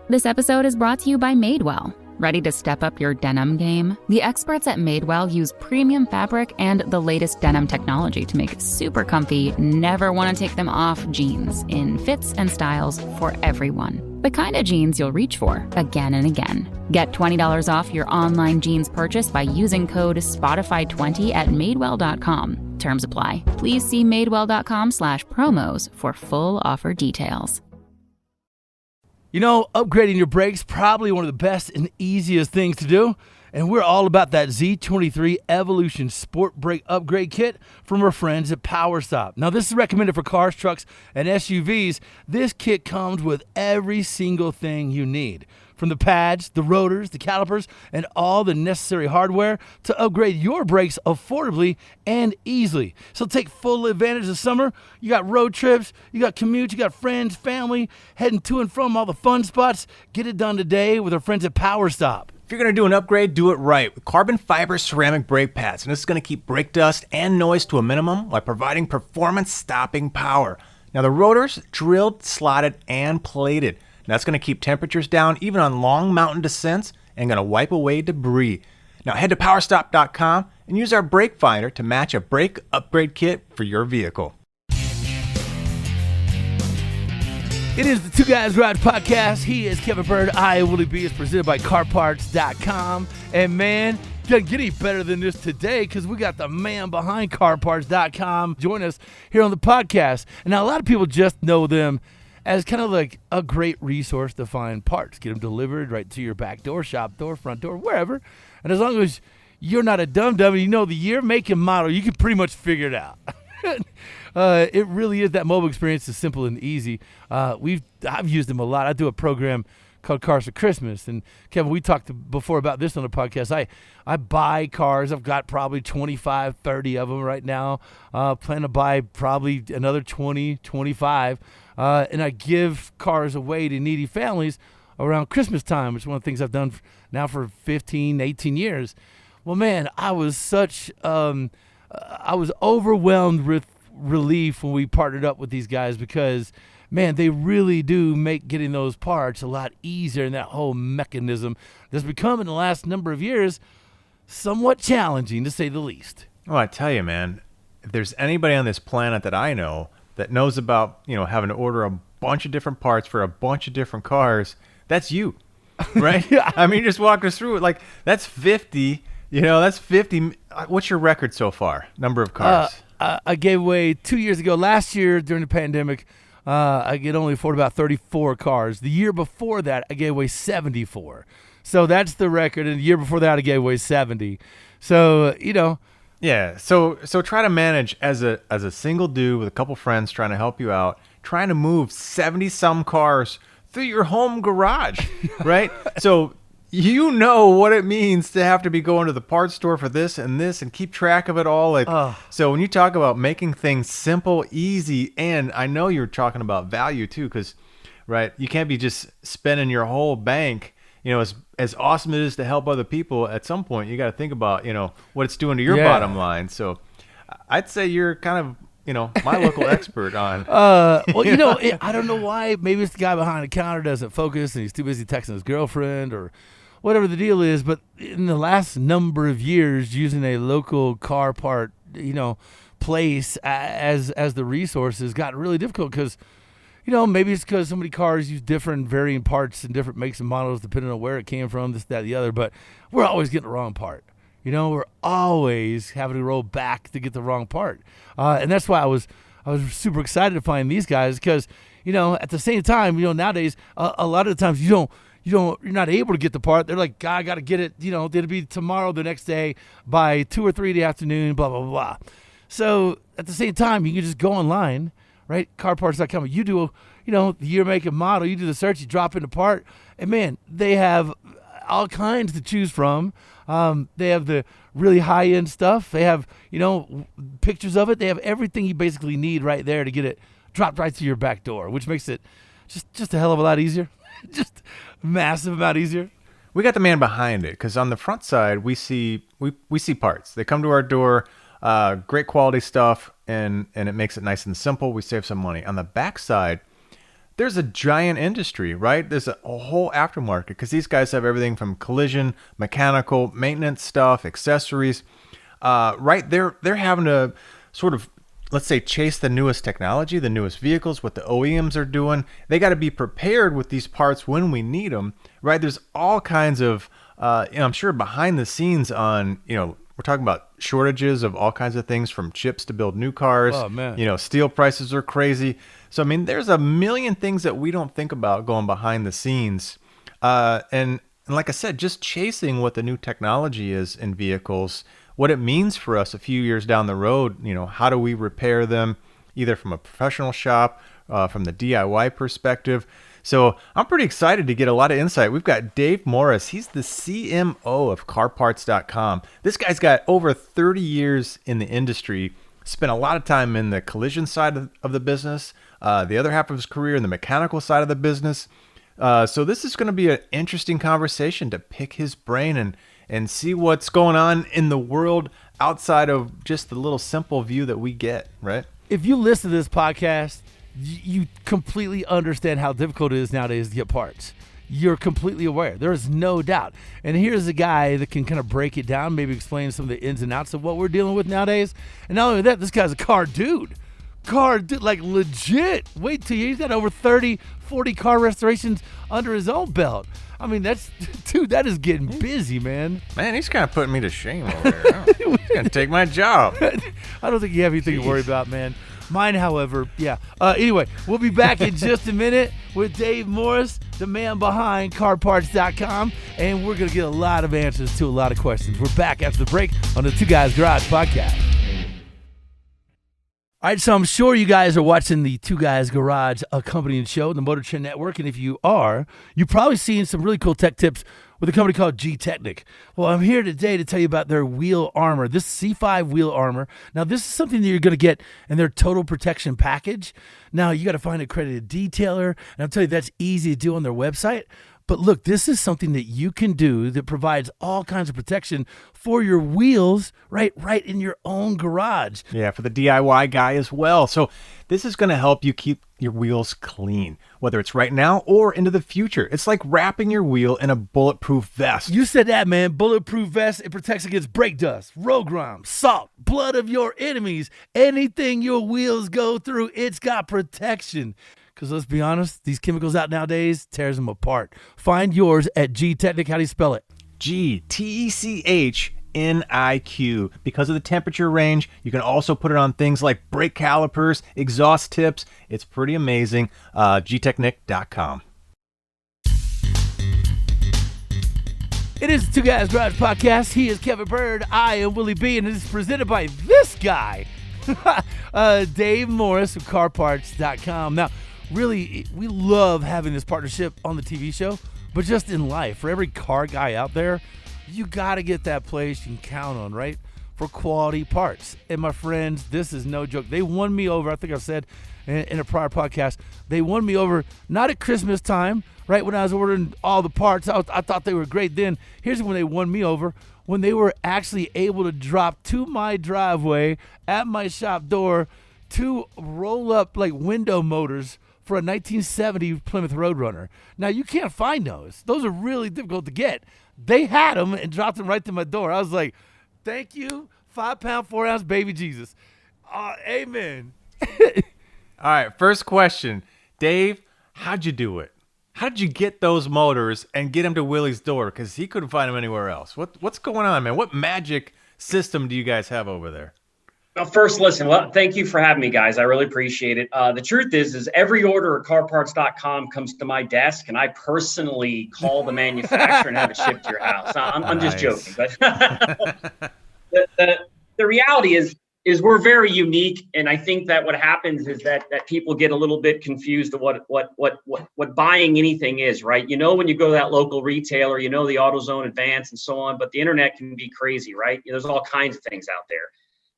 This episode is brought to you by Madewell. Ready to step up your denim game? The experts at Madewell use premium fabric and the latest denim technology to make super comfy, never want to take them off jeans in fits and styles for everyone. The kind of jeans you'll reach for again and again. Get $20 off your online jeans purchase by using code Spotify20 at Madewell.com. Terms apply. Please see Madewell.com/promos for full offer details. You know, upgrading your brakes probably one of the best and easiest things to do. And we're all about that Z23 Evolution Sport Brake Upgrade Kit from our friends at PowerStop. Now, this is recommended for cars, trucks, and SUVs. This kit comes with every single thing you need, from the pads, the rotors, the calipers, and all the necessary hardware to upgrade your brakes affordably and easily. So take full advantage of summer. You got road trips, you got commutes, you got friends, family, heading to and from all the fun spots. Get it done today with our friends at PowerStop. If you're going to do an upgrade, do it right with carbon fiber ceramic brake pads. And this is going to keep brake dust and noise to a minimum while providing performance-stopping power. Now, the rotors, drilled, slotted, and plated. And that's going to keep temperatures down even on long mountain descents and going to wipe away debris. Now, head to powerstop.com and use our brake finder to match a brake upgrade kit for your vehicle. It is the Two Guys Garage Podcast. He is Kevin Bird. I, Willie B, is presented by CarParts.com. And man, doesn't get any better than this today because we got the man behind CarParts.com join us here on the podcast. And now a lot of people just know them as kind of like a great resource to find parts. Get them delivered right to your back door, shop door, front door, wherever. And as long as you're not a dum-dum and you know the year, make, and model, you can pretty much figure it out. It really is. That mobile experience is simple and easy. I've used them a lot. I do a program called Cars for Christmas, and Kevin, we talked before about this on the podcast. I buy cars. I've got probably 25, 30 of them right now. Plan to buy probably another 20, 25, and I give cars away to needy families around Christmas time, which is one of the things I've done now for 15, 18 years. Well, man, I was overwhelmed with relief when we partnered up with these guys because, man, they really do make getting those parts a lot easier, and that whole mechanism that's become in the last number of years somewhat challenging, to say the least. Well, I tell you, man, if there's anybody on this planet that I know that knows about, having to order a bunch of different parts for a bunch of different cars, that's you, right? Yeah. I mean, just walk us through it. Like, that's 50. That's 50. What's your record so far? Number of cars? I gave away 2 years ago. Last year during the pandemic, I could only afford about 34 cars. The year before that, I gave away 74. So that's the record. And the year before that, I gave away 70. So, Yeah. So try to manage as a single dude with a couple friends trying to help you out, trying to move 70 some cars through your home garage, right? So you know what it means to have to be going to the parts store for this and keep track of it all. So when you talk about making things simple, easy, and I know you're talking about value too, because, right, you can't be just spending your whole bank, as awesome it is to help other people, at some point you got to think about, what it's doing to your bottom line. So I'd say you're kind of, my local expert on. I don't know why. Maybe it's the guy behind the counter doesn't focus and he's too busy texting his girlfriend or whatever the deal is. But in the last number of years, using a local car part, place as the resource has gotten really difficult because, maybe it's because so many cars use different varying parts and different makes and models depending on where it came from, this, that, the other. But we're always getting the wrong part. We're always having to roll back to get the wrong part. And that's why I was super excited to find these guys because, at the same time, nowadays, a lot of the times you're not able to get the part. They're like, I got to get it, it'll be tomorrow, the next day by 2 or 3 in the afternoon, blah, blah, blah, blah. So at the same time, you can just go online, right? Carparts.com. You do, the year, make, and model. You do the search, you drop in the part, and man, they have all kinds to choose from. They have the really high-end stuff. They have, pictures of it. They have everything you basically need right there to get it dropped right to your back door, which makes it just a hell of a lot easier. Just massive amount easier. We got the man behind it because on the front side, we see parts. They come to our door, great quality stuff, and it makes it nice and simple. We save some money. On the back side, there's a giant industry, right? There's a whole aftermarket because these guys have everything from collision, mechanical, maintenance stuff, accessories. Right? They're having to sort of, let's say, chase the newest technology, the newest vehicles, what the OEMs are doing. They got to be prepared with these parts when we need them, right? There's all kinds of, I'm sure behind the scenes on, we're talking about shortages of all kinds of things from chips to build new cars. Oh, man. Steel prices are crazy. So, I mean, there's a million things that we don't think about going behind the scenes. And like I said, just chasing what the new technology is in vehicles, what it means for us a few years down the road. How do we repair them, either from a professional shop, from the DIY perspective. So I'm pretty excited to get a lot of insight. We've got Dave Morris. He's the CMO of CarParts.com. This guy's got over 30 years in the industry, spent a lot of time in the collision side of the business, the other half of his career in the mechanical side of the business. So this is going to be an interesting conversation to pick his brain and see what's going on in the world outside of just the little simple view that we get, right? If you listen to this podcast, you completely understand how difficult it is nowadays to get parts. You're completely aware. There is no doubt. And here's a guy that can kind of break it down, maybe explain some of the ins and outs of what we're dealing with nowadays. And not only that, this guy's a car dude, like legit. Wait till he's got over 30, 40 car restorations under his own belt. I mean, that is getting busy, man. Man, he's kind of putting me to shame over there. He's going to take my job. I don't think you have anything to worry about, man. Mine, however, yeah. Anyway, we'll be back in just a minute with Dave Morris, the man behind CarParts.com, and we're going to get a lot of answers to a lot of questions. We're back after the break on the Two Guys Garage podcast. All right, so I'm sure you guys are watching the Two Guys Garage accompanying show, the Motor Trend Network, and if you are, you've probably seen some really cool tech tips with a company called G-Technic. Well, I'm here today to tell you about their wheel armor, this C5 wheel armor. Now, this is something that you're going to get in their total protection package. Now, you got to find an accredited detailer, and I'll tell you that's easy to do on their website. But look, this is something that you can do that provides all kinds of protection for your wheels right in your own garage. Yeah, for the DIY guy as well. So this is going to help you keep your wheels clean, whether it's right now or into the future. It's like wrapping your wheel in a bulletproof vest. You said that, man. Bulletproof vest. It protects against brake dust, road grime, salt, blood of your enemies. Anything your wheels go through, it's got protection. Because let's be honest, these chemicals out nowadays tears them apart. Find yours at G-Technic. How do you spell it? G-T-E-C-H-N-I-Q. Because of the temperature range, you can also put it on things like brake calipers, exhaust tips. It's pretty amazing. Gtechnic.com. It is the Two Guys Garage podcast. He is Kevin Bird. I am Willie B. And it is presented by this guy, Dave Morris of CarParts.com. Now, really, we love having this partnership on the TV show, but just in life, for every car guy out there, you got to get that place you can count on, right? For quality parts. And my friends, this is no joke. They won me over. I think I've said in a prior podcast, they won me over not at Christmas time, right? When I was ordering all the parts, I thought they were great then. Here's when they won me over. When they were actually able to drop to my driveway at my shop door 2 roll-up like window motors for a 1970 Plymouth Roadrunner. Now, you can't find those. Those are really difficult to get. They had them and dropped them right to my door. I was like, thank you, 5-pound, 4-ounce baby Jesus. Amen. All right, first question. Dave, how'd you do it? How'd you get those motors and get them to Willie's door? Because he couldn't find them anywhere else. What's going on, man? What magic system do you guys have over there? Well, first, listen, thank you for having me, guys. I really appreciate it. The truth is every order at CarParts.com comes to my desk, and I personally call the manufacturer and have it shipped to your house. I'm just joking. But the reality is we're very unique, and I think that what happens is that people get a little bit confused of what buying anything is, right? You know, when you go to that local retailer, you know the AutoZone Advance and so on, but the internet can be crazy, right? There's all kinds of things out there.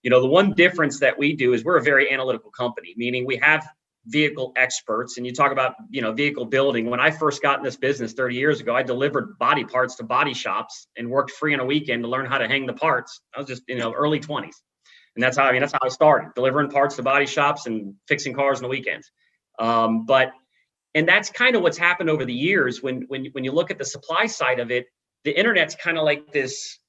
You know, the one difference that we do is we're a very analytical company, meaning we have vehicle experts. And you talk about, vehicle building. When I first got in this business 30 years ago, I delivered body parts to body shops and worked free on a weekend to learn how to hang the parts. I was just, early 20s. And that's how I started, delivering parts to body shops and fixing cars on the weekends. But And that's kind of what's happened over the years. When you look at the supply side of it, the internet's kind of like this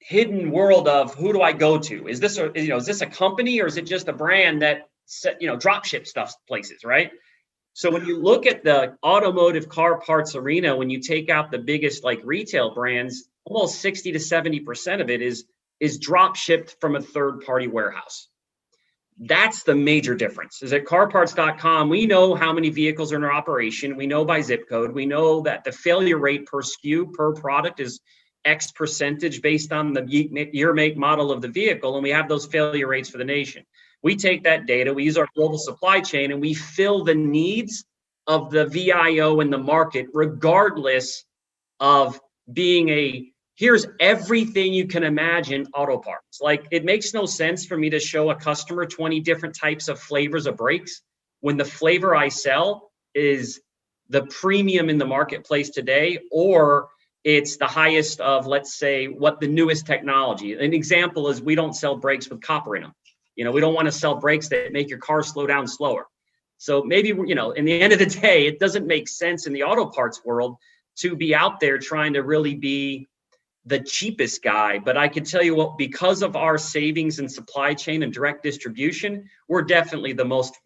hidden world of who do I go to? Is this a company, or is it just a brand that drop ship stuff places, right? So when you look at the automotive car parts arena, when you take out the biggest like retail brands, almost 60 to 70% of it is drop shipped from a third party warehouse. That's the major difference. Is at carparts.com, we know how many vehicles are in our operation. We know by zip code. We know that the failure rate per SKU, per product is X percentage based on the year, make, model of the vehicle. And we have those failure rates for the nation. We take that data, we use our global supply chain, and we fill the needs of the VIO in the market, regardless of being here's everything you can imagine auto parts. Like, it makes no sense for me to show a customer 20 different types of flavors of brakes when the flavor I sell is the premium in the marketplace today, or it's the highest of, let's say, what the newest technology. An example is we don't sell brakes with copper in them. We don't want to sell brakes that make your car slow down slower. So maybe, in the end of the day, it doesn't make sense in the auto parts world to be out there trying to really be the cheapest guy. But I can tell you what, because of our savings in supply chain and direct distribution, we're definitely the most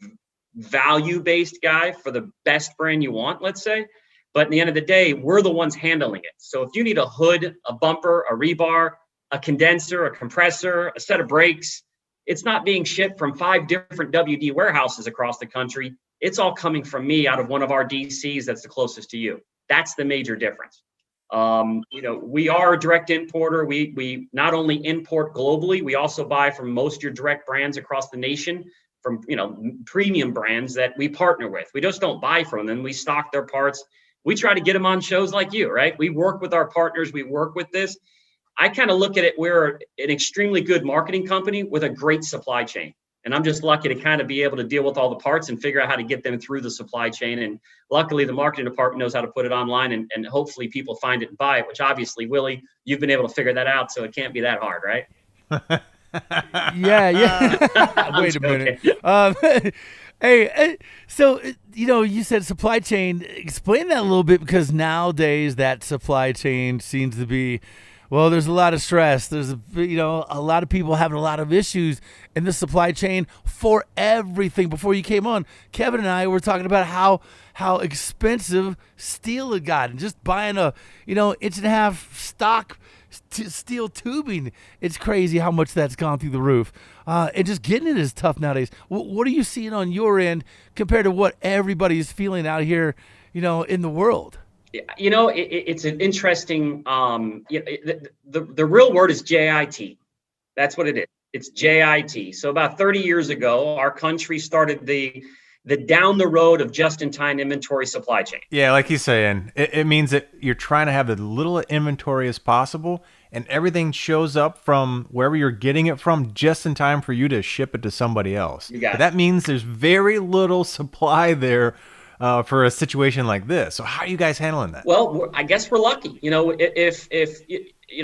value-based guy for the best brand you want, let's say. But in the end of the day, we're the ones handling it. So if you need a hood, a bumper, a rebar, a condenser, a compressor, a set of brakes, it's not being shipped from 5 different WD warehouses across the country. It's all coming from me out of one of our DCs that's the closest to you. That's the major difference. We are a direct importer. We not only import globally, we also buy from most of your direct brands across the nation, from premium brands that we partner with. We just don't buy from them. We stock their parts. We try to get them on shows like you, right? We work with our partners. We work with this. I kind of look at it, we're an extremely good marketing company with a great supply chain. And I'm just lucky to kind of be able to deal with all the parts and figure out how to get them through the supply chain. And luckily, the marketing department knows how to put it online, and hopefully people find it and buy it, which obviously, Willie, you've been able to figure that out. So it can't be that hard, right? Yeah. Wait a minute. Hey, so, you said supply chain. Explain that a little bit, because nowadays that supply chain seems to be, well, there's a lot of stress. There's, a lot of people having a lot of issues in the supply chain for everything. Before you came on, Kevin and I were talking about how expensive steel had gotten. Just buying a, 1.5-inch stock steel tubing. It's crazy how much that's gone through the roof. And just getting it is tough nowadays. What are you seeing on your end compared to what everybody's feeling out here, in the world? It's an interesting, the real word is JIT. That's what it is. It's JIT. So about 30 years ago, our country started the down the road of just-in-time inventory supply chain. Yeah, like he's saying, it means that you're trying to have as little inventory as possible, and everything shows up from wherever you're getting it from just in time for you to ship it to somebody else. But that means there's very little supply there for a situation like this. So how are you guys handling that? Well, I guess we're lucky. If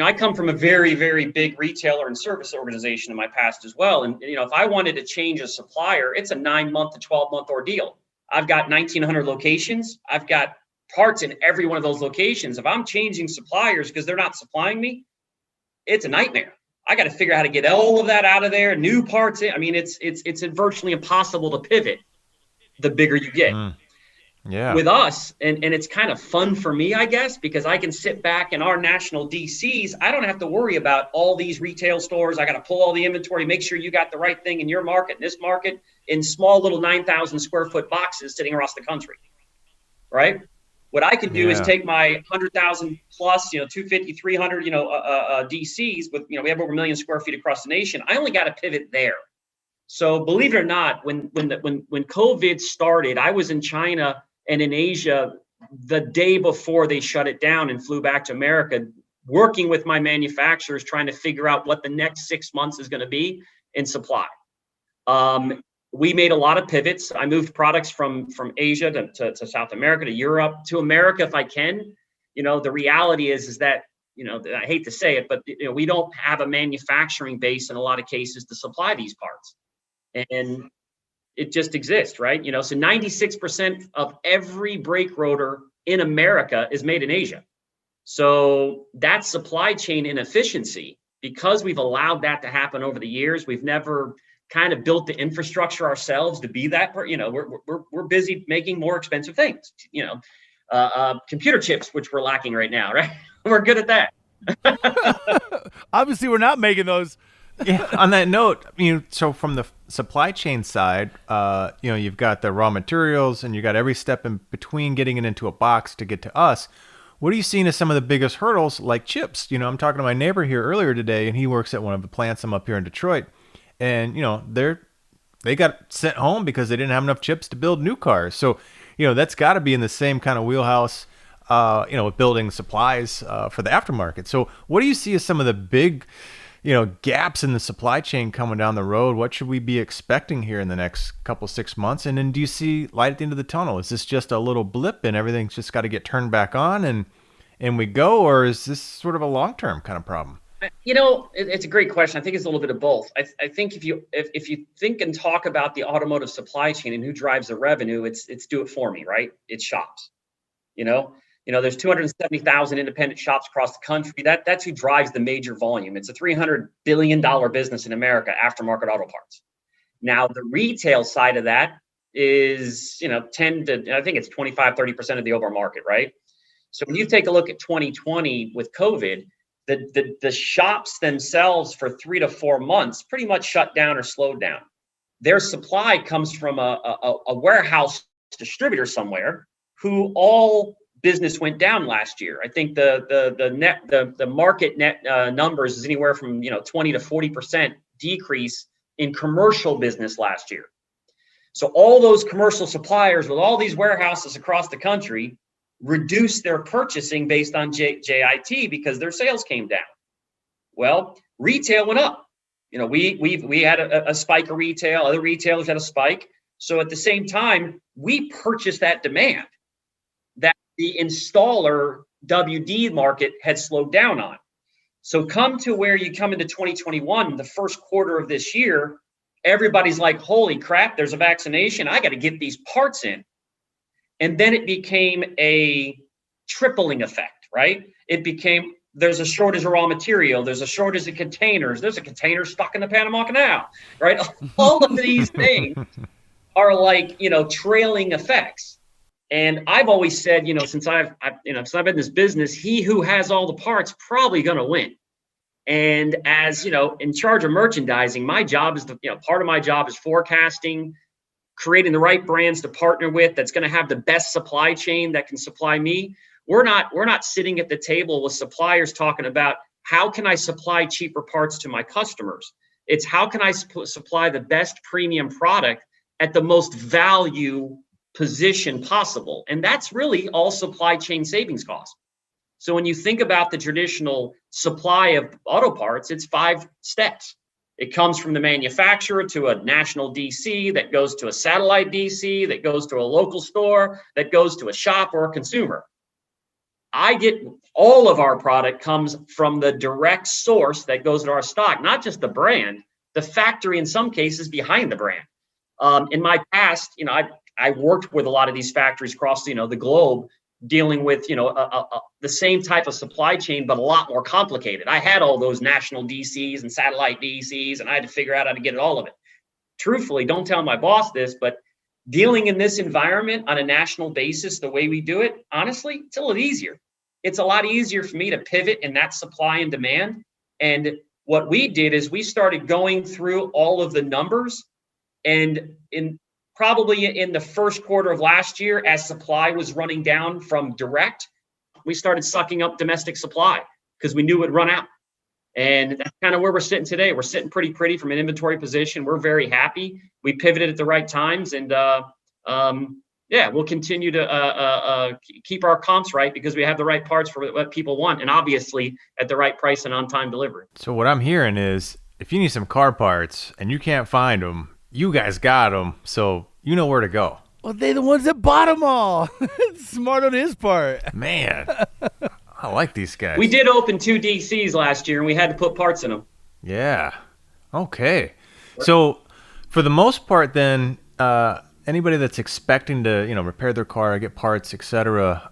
I come from a very, very big retailer and service organization in my past as well. And, if I wanted to change a supplier, it's a 9-month to 12-month ordeal. I've got 1,900 locations. I've got parts in every one of those locations. If I'm changing suppliers because they're not supplying me, it's a nightmare. I got to figure out how to get all of that out of there, new parts in. I mean, it's virtually impossible to pivot the bigger you get. Yeah. With us, and it's kind of fun for me, I guess, because I can sit back in our national DCs. I don't have to worry about all these retail stores. I got to pull all the inventory, make sure you got the right thing in your market, in this market, in small little 9,000 square foot boxes sitting across the country, right? What I can do is take my 100,000 plus, 250, 300, DCs with, we have over 1 million square feet across the nation. I only got to pivot there. So believe it or not, when COVID started, I was in China and in Asia the day before they shut it down and flew back to America, working with my manufacturers, trying to figure out what the next 6 months is going to be in supply. We made a lot of pivots. I moved products from Asia to South America, to Europe, to America if I can. The reality is that, I hate to say it, but we don't have a manufacturing base in a lot of cases to supply these parts. And It just exists, right? So 96% of every brake rotor in America is made in Asia. So that supply chain inefficiency, because we've allowed that to happen over the years, we've never kind of built the infrastructure ourselves to be that. We're busy making more expensive things. Computer chips, which we're lacking right now, right? We're good at that. Obviously, we're not making those. Yeah. On that note, so from the supply chain side, you've got the raw materials and you got every step in between getting it into a box to get to us. What are you seeing as some of the biggest hurdles, like chips? I'm talking to my neighbor here earlier today, and he works at one of the plants I'm up here in Detroit, and they got sent home because they didn't have enough chips to build new cars. So, that's got to be in the same kind of wheelhouse, with building supplies for the aftermarket. So, what do you see as some of the big gaps in the supply chain coming down the road? What should we be expecting here in the next 6 months? And then do you see light at the end of the tunnel? Is this just a little blip and everything's just got to get turned back on and we go, or is this sort of a long-term kind of problem? It's a great question. I think it's a little bit of both. I think if you think and talk about the automotive supply chain and who drives the revenue, it's do it for me, right? It's shops. There's 270,000 independent shops across the country. That's who drives the major volume. It's a $300 billion business in America, aftermarket auto parts. Now, the retail side of that is, 10 to, I think it's 25, 30% of the overall market, right? So when you take a look at 2020 with COVID, the shops themselves for 3 to 4 months pretty much shut down or slowed down. Their supply comes from a warehouse distributor somewhere who all business went down last year. I think the market net numbers is anywhere from 20 to 40% decrease in commercial business last year. So all those commercial suppliers with all these warehouses across the country reduced their purchasing based on JIT because their sales came down. Well, retail went up. We had a spike of retail, other retailers had a spike. So at the same time, we purchased that demand that the installer WD market had slowed down on. So come to where you come into 2021, the first quarter of this year, everybody's like, holy crap, there's a vaccination. I got to get these parts in. And then it became a tripling effect, right? It became, there's a shortage of raw material. There's a shortage of containers. There's a container stuck in the Panama Canal, right? All of these things are like, trailing effects. And I've always said, since I've been in this business, he who has all the parts probably going to win. And as, in charge of merchandising, my job is part of my job is forecasting, creating the right brands to partner with that's going to have the best supply chain that can supply me. We're not sitting at the table with suppliers talking about how can I supply cheaper parts to my customers. It's how can I supply the best premium product at the most value position possible. And that's really all supply chain savings costs. So when you think about the traditional supply of auto parts, it's 5 steps. It comes from the manufacturer to a national DC, that goes to a satellite DC, that goes to a local store, that goes to a shop or a consumer. All of our product comes from the direct source that goes to our stock, not just the brand, the factory in some cases behind the brand. In my past, I worked with a lot of these factories across, the globe, dealing with, the same type of supply chain, but a lot more complicated. I had all those national DCs and satellite DCs, and I had to figure out how to get all of it. Truthfully, don't tell my boss this, but dealing in this environment on a national basis, the way we do it, honestly, it's a little easier. It's a lot easier for me to pivot in that supply and demand. And what we did is we started going through all of the numbers, and probably in the first quarter of last year, as supply was running down from direct, we started sucking up domestic supply because we knew it would run out. And that's kind of where we're sitting today. We're sitting pretty from an inventory position. We're very happy. We pivoted at the right times, and we'll continue to keep our comps right because we have the right parts for what people want, and obviously at the right price and on-time delivery. So what I'm hearing is, if you need some car parts and you can't find them, you guys got them, so you know where to go. Well, they're the ones that bought them all. Smart on his part. Man, I like these guys. We did open 2 DCs last year, and we had to put parts in them. Yeah. Okay. So for the most part then, anybody that's expecting to, repair their car, get parts, etc.,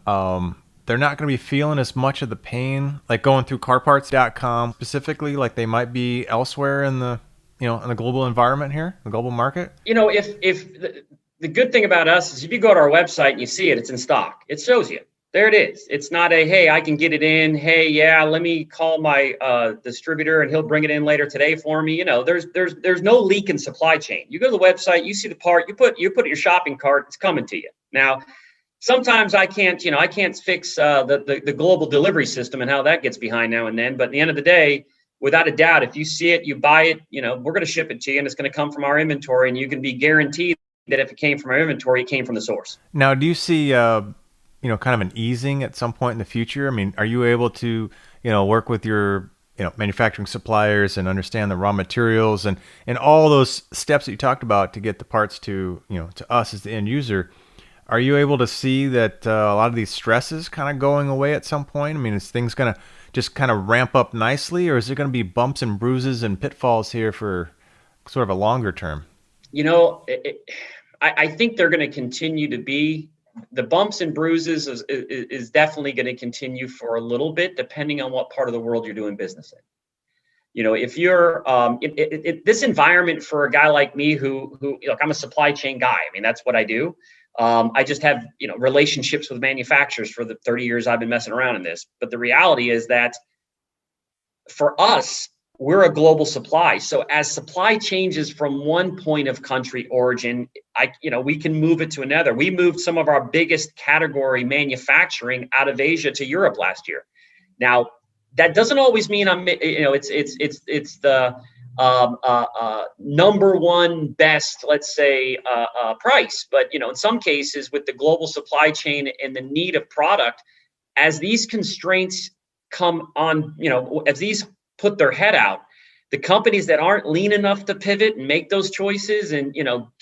they're not going to be feeling as much of the pain, like going through carparts.com specifically, like they might be elsewhere in the, in the global environment here, the global market? If the good thing about us is if you go to our website and you see it, it's in stock. It shows you. There it is. It's not hey, I can get it in. Hey, yeah, let me call my distributor and he'll bring it in later today for me. There's no leak in supply chain. You go to the website, you see the part, you put it in your shopping cart, it's coming to you. Now, sometimes I can't fix the global delivery system and how that gets behind now and then. But at the end of the day, without a doubt, if you see it, you buy it, we're going to ship it to you and it's going to come from our inventory, and you can be guaranteed that if it came from our inventory, it came from the source. Now, do you see, kind of an easing at some point in the future? I mean, are you able to, work with your, manufacturing suppliers and understand the raw materials and all those steps that you talked about to get the parts to, to us as the end user? Are you able to see that a lot of these stresses kind of going away at some point? I mean, is things going to just kind of ramp up nicely, or is it going to be bumps and bruises and pitfalls here for sort of a longer term? I think they're going to continue to be. The bumps and bruises is definitely going to continue for a little bit, depending on what part of the world you're doing business in. If you're this environment for a guy like me who look, I'm a supply chain guy. I mean, that's what I do. I just have, relationships with manufacturers for the 30 years I've been messing around in this. But the reality is that for us, we're a global supply. So as supply changes from one point of country origin, we can move it to another. We moved some of our biggest category manufacturing out of Asia to Europe last year. Now, that doesn't always mean it's the number one best, let's say, price. But, in some cases with the global supply chain and the need of product, as these constraints come on, as these put their head out, the companies that aren't lean enough to pivot and make those choices and,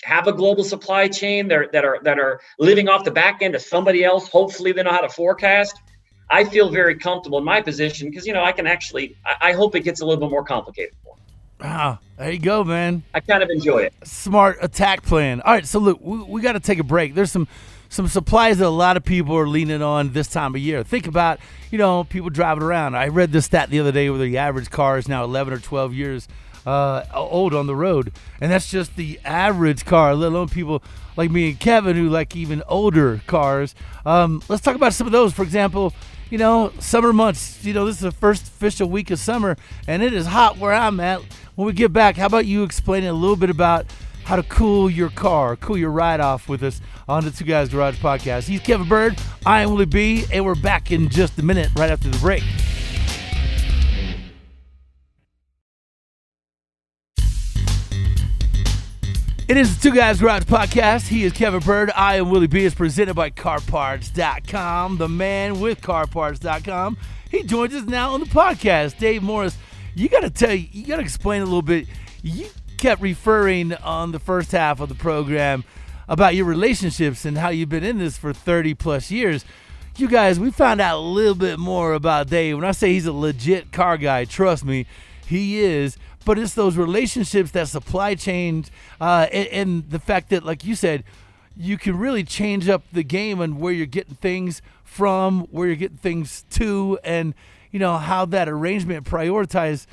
have a global supply chain that are living off the back end of somebody else, hopefully they know how to forecast. I feel very comfortable in my position because, I hope it gets a little bit more complicated for me. Wow, there you go, man. I kind of enjoy it. Smart attack plan. All right, so look, we got to take a break. There's some supplies that a lot of people are leaning on this time of year. Think about, people driving around. I read this stat the other day where the average car is now 11 or 12 years old on the road. And that's just the average car, let alone people like me and Kevin who like even older cars. Let's talk about some of those. For example, summer months, this is the first official week of summer, and it is hot where I'm at. When we get back, how about you explain a little bit about how to cool your car, cool your ride off with us on the Two Guys Garage Podcast. He's Kevin Bird, I am Willie B, and we're back in just a minute right after the break. It is the Two Guys Garage Podcast. He is Kevin Bird. I am Willie B. It's presented by CarParts.com, the man with CarParts.com. He joins us now on the podcast. Dave Morris, you got to explain a little bit. You kept referring on the first half of the program about your relationships and how you've been in this for 30 plus years. You guys, we found out a little bit more about Dave. When I say he's a legit car guy, trust me, he is. But it's those relationships, that supply chain, and the fact that, like you said, you can really change up the game and where you're getting things from, where you're getting things to, and how that arrangement priorities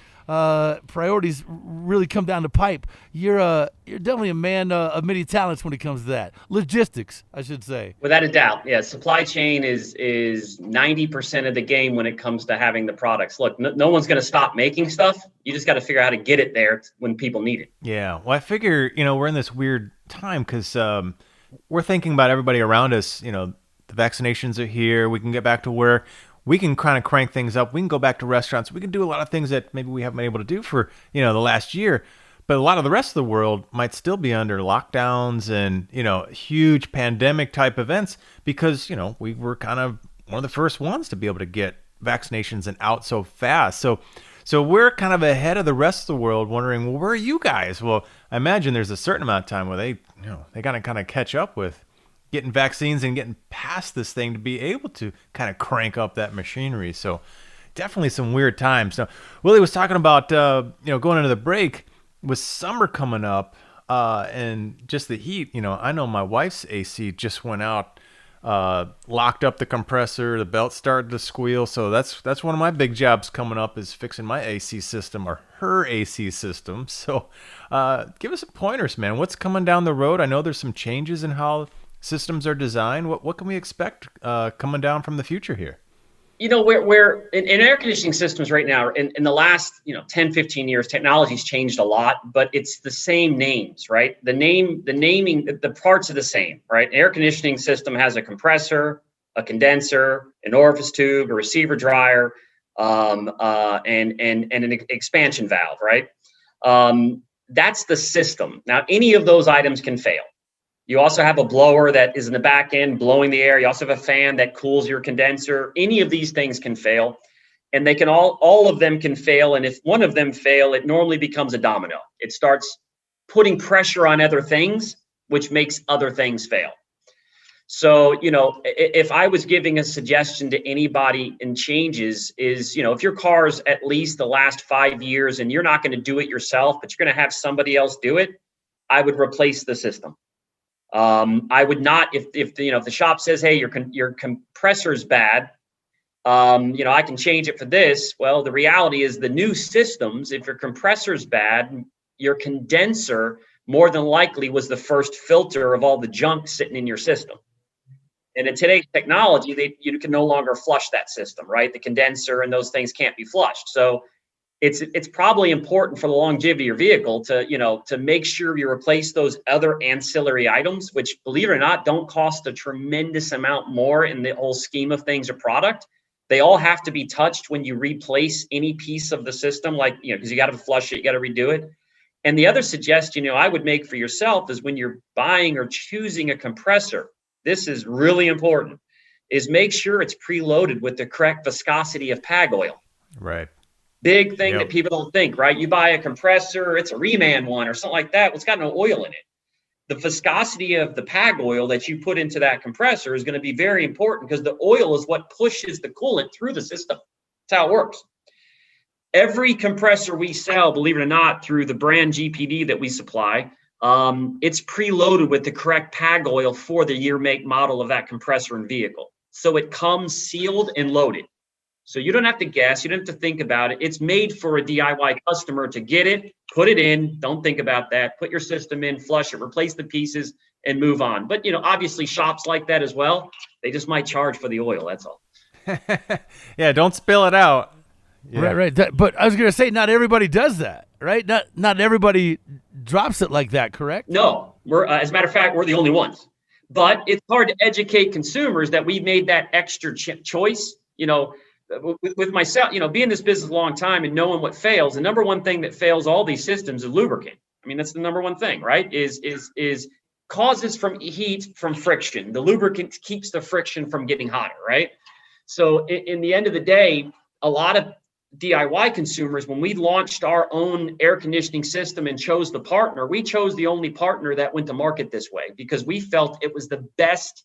really come down the pipe. You're definitely a man of many talents when it comes to that. Logistics, I should say. Without a doubt, yeah. Supply chain is 90% of the game when it comes to having the products. Look, no one's going to stop making stuff. You just got to figure out how to get it there when people need it. Yeah. Well, I figure, we're in this weird time because we're thinking about everybody around us. The vaccinations are here. We can get back to work. We can kind of crank things up. We can go back to restaurants. We can do a lot of things that maybe we haven't been able to do for, the last year. But a lot of the rest of the world might still be under lockdowns and, huge pandemic type events because, we were kind of one of the first ones to be able to get vaccinations and out so fast. So we're kind of ahead of the rest of the world wondering, well, where are you guys? Well, I imagine there's a certain amount of time where they got to kind of catch up with getting vaccines and getting past this thing to be able to kind of crank up that machinery. So definitely some weird times. Now, Willie was talking about, going into the break with summer coming up. and just the heat. I know my wife's AC just went out, locked up the compressor, the belt started to squeal. So that's one of my big jobs coming up, is fixing my AC system, or her AC system. So give us some pointers, man. What's coming down the road? I know there's some changes in how systems are designed. What can we expect coming down from the future here? We're in air conditioning systems right now, in the last 10, 15 years, technology's changed a lot, but it's the same names, right? The naming, the parts are the same, right? An air conditioning system has a compressor, a condenser, an orifice tube, a receiver dryer, and an expansion valve, right? That's the system. Now, any of those items can fail. You also have a blower that is in the back end blowing the air. You also have a fan that cools your condenser. Any of these things can fail, and they can all of them can fail. And if one of them fail, it normally becomes a domino. It starts putting pressure on other things, which makes other things fail. So, if I was giving a suggestion to anybody in changes is, if your car's at least the last 5 years and you're not going to do it yourself, but you're going to have somebody else do it, I would replace the system. I would not, if the shop says, hey, your compressor's bad, I can change it for this. Well, the reality is the new systems, if your compressor's bad, your condenser more than likely was the first filter of all the junk sitting in your system. And in today's technology, you can no longer flush that system, right? The condenser and those things can't be flushed. So it's probably important for the longevity of your vehicle to make sure you replace those other ancillary items, which, believe it or not, don't cost a tremendous amount more in the whole scheme of things or product. They all have to be touched when you replace any piece of the system, because you got to flush it, you got to redo it. And the other suggestion, I would make for yourself is when you're buying or choosing a compressor, this is really important, is make sure it's preloaded with the correct viscosity of PAG oil. Right. Big thing that people don't think, right? You buy a compressor, it's a Reman one or something like that. Well, it's got no oil in it. The viscosity of the PAG oil that you put into that compressor is going to be very important, because the oil is what pushes the coolant through the system. That's how it works. Every compressor we sell, believe it or not, through the brand GPD that we supply, it's preloaded with the correct PAG oil for the year, make, model of that compressor and vehicle. So it comes sealed and loaded. So you don't have to guess. You don't have to think about it. It's made for a DIY customer to get it, put it in. Don't think about that. Put your system in, flush it, replace the pieces, and move on. But, obviously shops like that as well. They just might charge for the oil. That's all. Yeah, don't spill it out. Yeah. Right. But I was going to say, not everybody does that, right? Not everybody drops it like that, correct? No. We're as a matter of fact, we're the only ones. But it's hard to educate consumers that we've made that extra choice, with myself, being in this business a long time and knowing what fails, the number one thing that fails all these systems is lubricant. I mean, that's the number one thing, right? Is causes from heat from friction. The lubricant keeps the friction from getting hotter, right? So in the end of the day, a lot of DIY consumers, when we launched our own air conditioning system and chose the partner, we chose the only partner that went to market this way, because we felt it was the best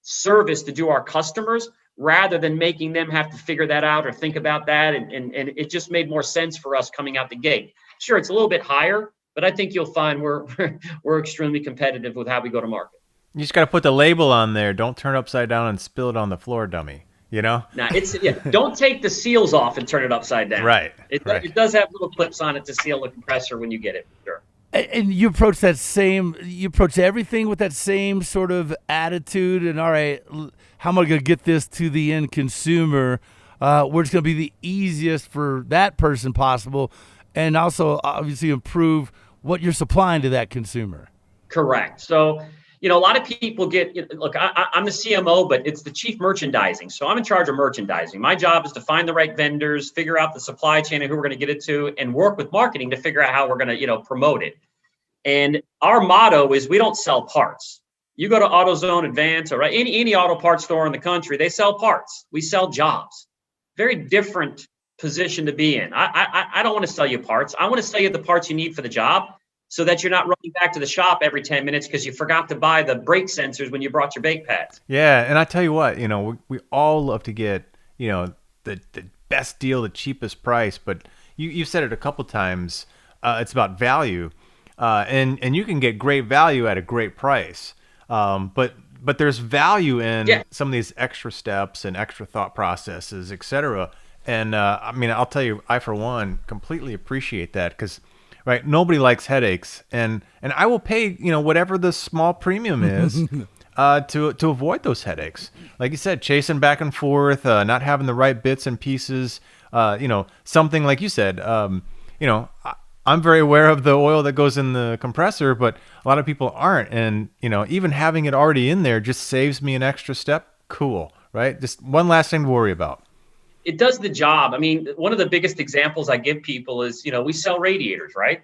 service to do our customers, rather than making them have to figure that out or think about that. And it just made more sense for us coming out the gate. Sure, it's a little bit higher, but I think you'll find we're extremely competitive with how we go to market. You just got to put the label on there. Don't turn it upside down and spill it on the floor, dummy. Now don't take the seals off and turn it upside down. Right. It does have little clips on it to seal the compressor when you get it. Sure. And you approach everything with that same sort of attitude. And all right, how am I going to get this to the end consumer? Where it's going to be the easiest for that person possible, and also obviously improve what you're supplying to that consumer. Correct. So, a lot of people look, I'm the CMO, but it's the chief merchandising. So I'm in charge of merchandising. My job is to find the right vendors, figure out the supply chain and who we're going to get it to, and work with marketing to figure out how we're going to, promote it. And our motto is we don't sell parts. You go to AutoZone, Advance, or any auto parts store in the country, they sell parts. We sell jobs. Very different position to be in. I don't want to sell you parts. I want to sell you the parts you need for the job, so that you're not running back to the shop every 10 minutes because you forgot to buy the brake sensors when you brought your brake pads. Yeah, and I tell you what, we all love to get, the best deal, the cheapest price, but you said it a couple times, it's about value. and you can get great value at a great price. But there's value in some of these extra steps and extra thought processes, et cetera. And I mean, I'll tell you, I for one completely appreciate that, because right, nobody likes headaches, and I will pay whatever the small premium is to avoid those headaches. Like you said, chasing back and forth, not having the right bits and pieces. Something like you said. I'm very aware of the oil that goes in the compressor, but a lot of people aren't. And, even having it already in there just saves me an extra step. Cool, right? Just one last thing to worry about. It does the job. I mean, one of the biggest examples I give people is, we sell radiators, right?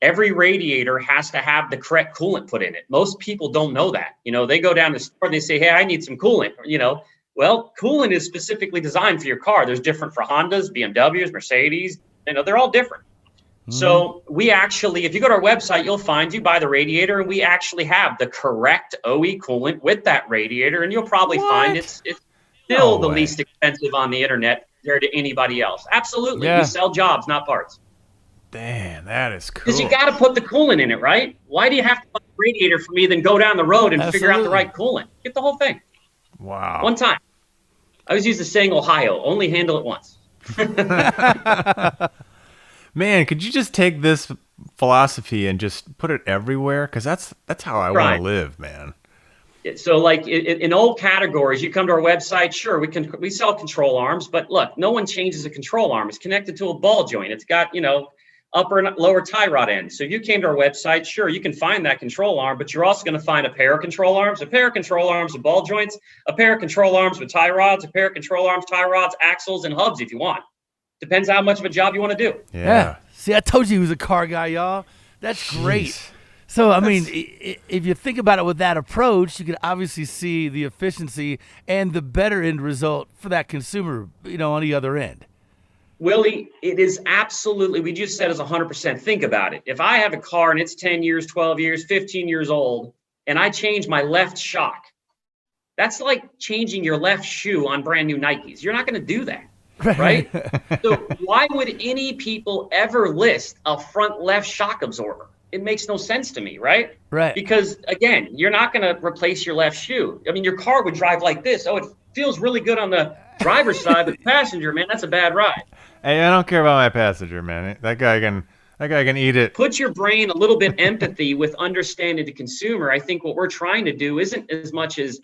Every radiator has to have the correct coolant put in it. Most people don't know that. They go down to the store and they say, hey, I need some coolant. Well, coolant is specifically designed for your car. There's different for Hondas, BMWs, Mercedes. They're all different. So we actually, if you go to our website, you'll find you buy the radiator, and we actually have the correct OE coolant with that radiator, and you'll probably find it's still the least expensive on the internet compared to anybody else. Absolutely. We sell jobs, not parts. Damn, that is cool. Because you got to put the coolant in it, right? Why do you have to buy a radiator for me, then go down the road and figure out the right coolant? Get the whole thing. Wow. One time. I was used to saying Ohio, only handle it once. Man, could you just take this philosophy and just put it everywhere? Because that's how I want to live, man. So, like in old categories, you come to our website. Sure, we sell control arms, but look, no one changes a control arm. It's connected to a ball joint. It's got upper and lower tie rod ends. So, if you came to our website, sure, you can find that control arm, but you're also going to find a pair of control arms, with ball joints, a pair of control arms with tie rods, a pair of control arms, tie rods, axles, and hubs if you want. Depends how much of a job you want to do. Yeah. See, I told you he was a car guy, y'all. That's great. So, I mean, if you think about it with that approach, you can obviously see the efficiency and the better end result for that consumer, on the other end. Willie, it is absolutely, we just said is 100%. Think about it. If I have a car and it's 10 years, 12 years, 15 years old, and I change my left shock, that's like changing your left shoe on brand new Nikes. You're not going to do that. Right? So why would any people ever list a front left shock absorber? It makes no sense to me, right? Right. Because again, you're not going to replace your left shoe. I mean, your car would drive like this. Oh, it feels really good on the driver's side, but the passenger, man, that's a bad ride. Hey, I don't care about my passenger, man. That guy can eat it. Put your brain a little bit empathy with understanding the consumer. I think what we're trying to do isn't as much as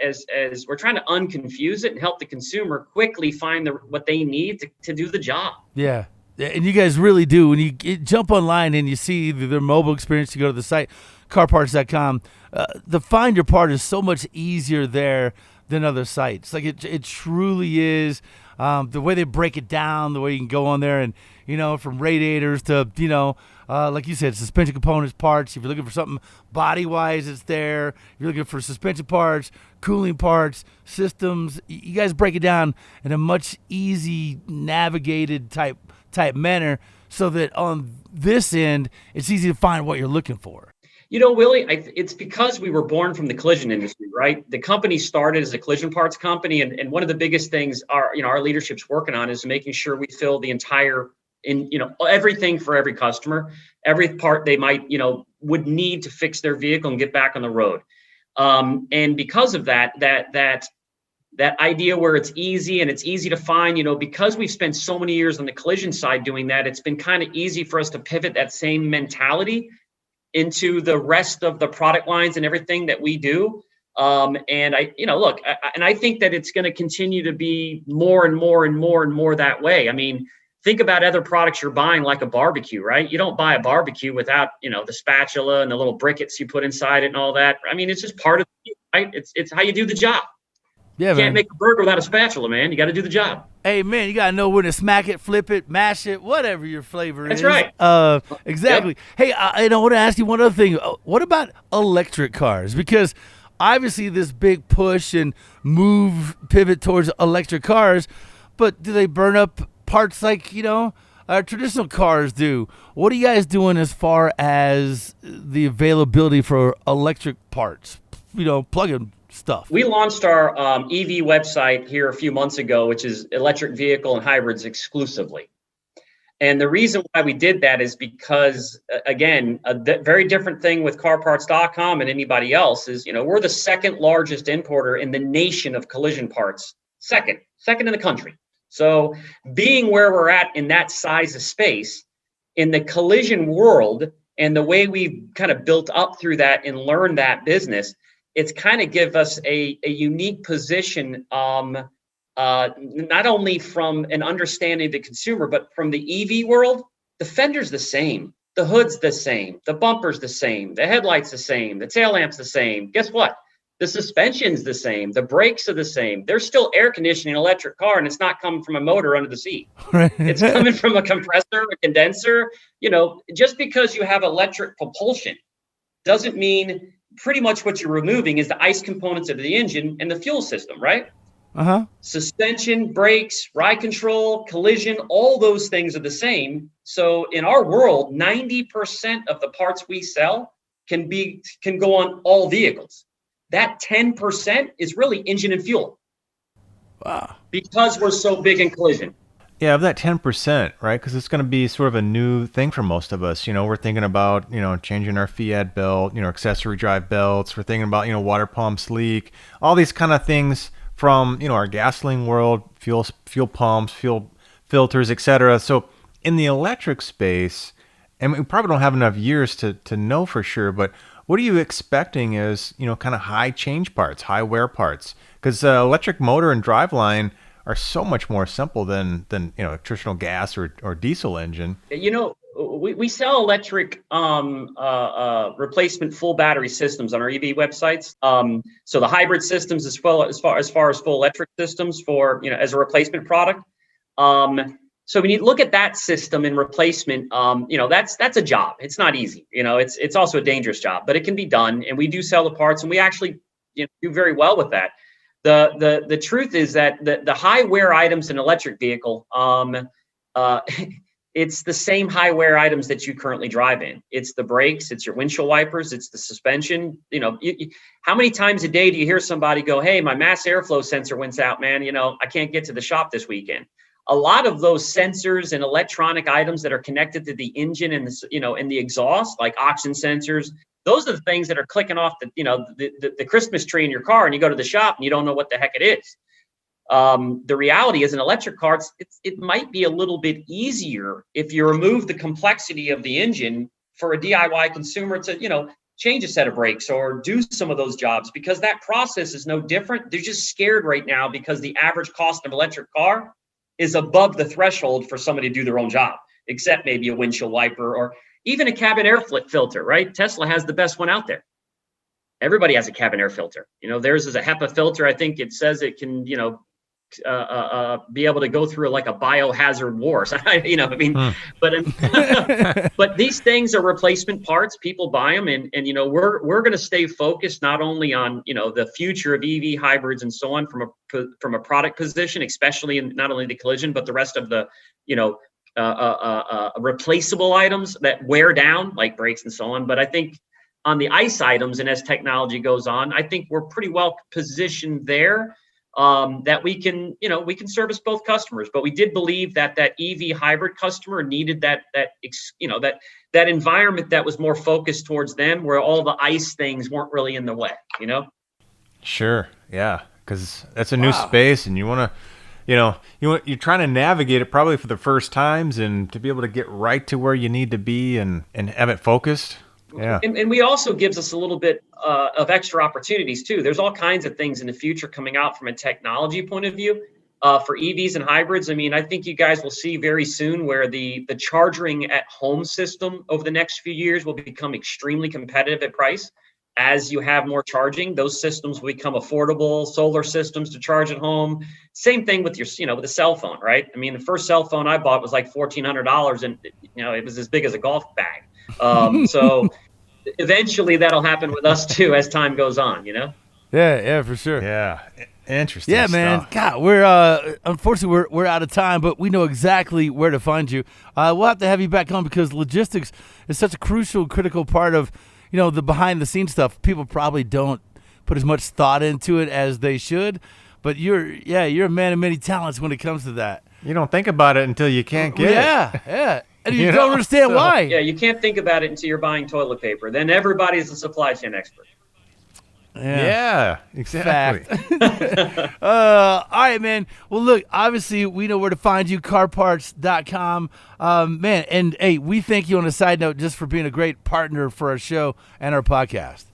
we're trying to unconfuse it and help the consumer quickly find what they need to do the job. Yeah. And you guys really do. When you jump online and you see their mobile experience, you go to the site, carparts.com, the find your part is so much easier there than other sites. Like it truly is. The way they break it down, the way you can go on there and, from radiators to, like you said, suspension components, parts. If you're looking for something body-wise, it's there. If you're looking for suspension parts, cooling parts, systems, you guys break it down in a much easy navigated type manner so that on this end, it's easy to find what you're looking for. Willie, it's because we were born from the collision industry, right? The company started as a collision parts company, and one of the biggest things our leadership's working on is making sure we fill the entire, everything for every customer, every part they might, would need to fix their vehicle and get back on the road. And because of that idea where it's easy and it's easy to find, because we've spent so many years on the collision side doing that, it's been kind of easy for us to pivot that same mentality into the rest of the product lines and everything that we do. And I think that it's going to continue to be more and more and more and more that way. I mean, think about other products you're buying, like a barbecue, right? You don't buy a barbecue without, the spatula and the little briquettes you put inside it and all that. I mean, it's just part of it, right? It's how you do the job. Yeah, you can't make a burger without a spatula, man. You got to do the job. Hey, man, you got to know when to smack it, flip it, mash it, whatever your flavor is. That's right. Exactly. Yep. Hey, I want to ask you one other thing. What about electric cars? Because obviously this big push and pivot towards electric cars, but do they burn up parts like, traditional cars do? What are you guys doing as far as the availability for electric parts, plug-in stuff? We launched our EV website here a few months ago, which is electric vehicle and hybrids exclusively. And the reason why we did that is because, again, very different thing with carparts.com and anybody else is, we're the second largest importer in the nation of collision parts. Second in the country. So being where we're at in that size of space in the collision world and the way we've kind of built up through that and learned that business, it's kind of give us a unique position, not only from an understanding of the consumer, but from the EV world. The fender's the same, the hood's the same, the bumper's the same, the headlight's the same, the tail lamp's the same. Guess what? The suspension's the same, the brakes are the same. There's still air conditioning in an electric car, and it's not coming from a motor under the seat. It's coming from a compressor, a condenser. Just because you have electric propulsion doesn't mean pretty much what you're removing is the ICE components of the engine and the fuel system, right? Suspension, brakes, ride control, collision, all those things are the same. So in our world, 90% of the parts we sell can go on all vehicles. That 10% is really engine and fuel. Wow. Because we're so big in collision. Yeah, of that 10%, right? Because it's going to be sort of a new thing for most of us. We're thinking about, changing our Fiat belt, accessory drive belts. We're thinking about, water pumps leak, all these kind of things from, our gasoline world, fuel pumps, fuel filters, etc. So in the electric space, and we probably don't have enough years to know for sure, but what are you expecting as, kind of high change parts, high wear parts? Because electric motor and driveline are so much more simple than traditional gas or diesel engine. We sell electric replacement full battery systems on our EV websites. So the hybrid systems as well as far as full electric systems for as a replacement product. So when you look at that system in replacement, that's a job. It's not easy. It's also a dangerous job, but it can be done. And we do sell the parts, and we actually do very well with that. The truth is that the high wear items in an electric vehicle, it's the same high wear items that you currently drive in. It's the brakes, it's your windshield wipers, it's the suspension. How many times a day do you hear somebody go, "Hey, my mass airflow sensor went out, man. I can't get to the shop this weekend." A lot of those sensors and electronic items that are connected to the engine and and the exhaust, like oxygen sensors, those are the things that are clicking off the Christmas tree in your car, and you go to the shop and you don't know what the heck it is. The reality is, in electric cars, it might be a little bit easier if you remove the complexity of the engine for a DIY consumer to, change a set of brakes or do some of those jobs, because that process is no different. They're just scared right now because the average cost of an electric car is above the threshold for somebody to do their own job, except maybe a windshield wiper or even a cabin air filter, right? Tesla has the best one out there. Everybody has a cabin air filter. Theirs is a HEPA filter. I think it says it can, be able to go through like a biohazard war. So, but these things are replacement parts. People buy them, and we're going to stay focused not only on the future of EV hybrids and so on from a product position, especially in not only the collision but the rest of the replaceable items that wear down, like brakes and so on. But I think on the ICE items, and as technology goes on, I think we're pretty well positioned there. That we can service both customers, but we did believe that EV hybrid customer needed that environment that was more focused towards them, where all the ICE things weren't really in the way. Sure, yeah, because that's a new space, and you want to, you're trying to navigate it probably for the first times, and to be able to get right to where you need to be and have it focused. Yeah. And we also gives us a little bit of extra opportunities too. There's all kinds of things in the future coming out from a technology point of view for EVs and hybrids. I mean, I think you guys will see very soon where the charging at home system over the next few years will become extremely competitive at price. As you have more charging, those systems will become affordable. Solar systems to charge at home. Same thing with your, with a cell phone, right? I mean, the first cell phone I bought was like $1,400, and it was as big as a golf bag. So eventually that'll happen with us too as time goes on, Yeah, for sure. Yeah. Interesting. Yeah, man. Stuff. God, we're unfortunately we're out of time, but we know exactly where to find you. We'll have to have you back on because logistics is such a critical part of, the behind the scenes stuff. People probably don't put as much thought into it as they should, but you're a man of many talents when it comes to that. You don't think about it until you can't get it. Yeah. And you don't understand why. Yeah, you can't think about it until you're buying toilet paper. Then everybody's a supply chain expert. Yeah, exactly. All right, man. Well, look, obviously, we know where to find you, carparts.com. Man, and hey, we thank you on a side note just for being a great partner for our show and our podcast.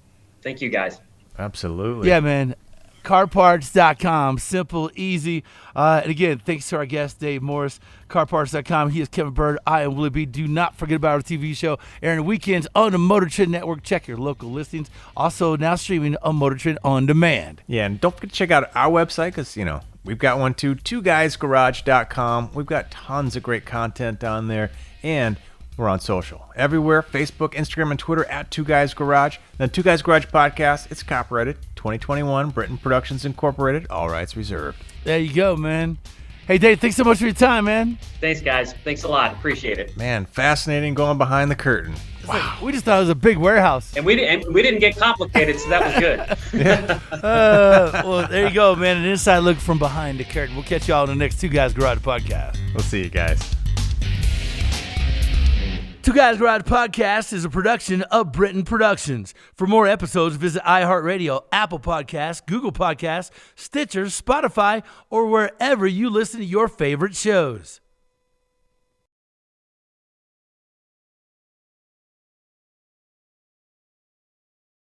Thank you, guys. Absolutely. Yeah, man. Carparts.com. Simple, easy. And again, thanks to our guest, Dave Morris. Carparts.com. He is Kevin Bird. I am Willie B. Do not forget about our TV show airing weekends on the Motor Trend Network. Check your local listings. Also now streaming on Motor Trend On Demand. Yeah, and don't forget to check out our website because, we've got one too, twoguysgarage.com. We've got tons of great content down there. And we're on social. Everywhere, Facebook, Instagram, and Twitter at Two Guys Garage. The Two Guys Garage podcast, it's copyrighted 2021, Britain Productions Incorporated, all rights reserved. There you go, man. Hey, Dave, thanks so much for your time, man. Thanks, guys. Thanks a lot. Appreciate it. Man, fascinating going behind the curtain. Wow. We just thought it was a big warehouse. And we didn't get complicated, so that was good. Well, there you go, man. An inside look from behind the curtain. We'll catch y'all on the next Two Guys Garage podcast. We'll see you guys. Two Guys Garage Podcast is a production of Britain Productions. For more episodes, visit iHeartRadio, Apple Podcasts, Google Podcasts, Stitcher, Spotify, or wherever you listen to your favorite shows.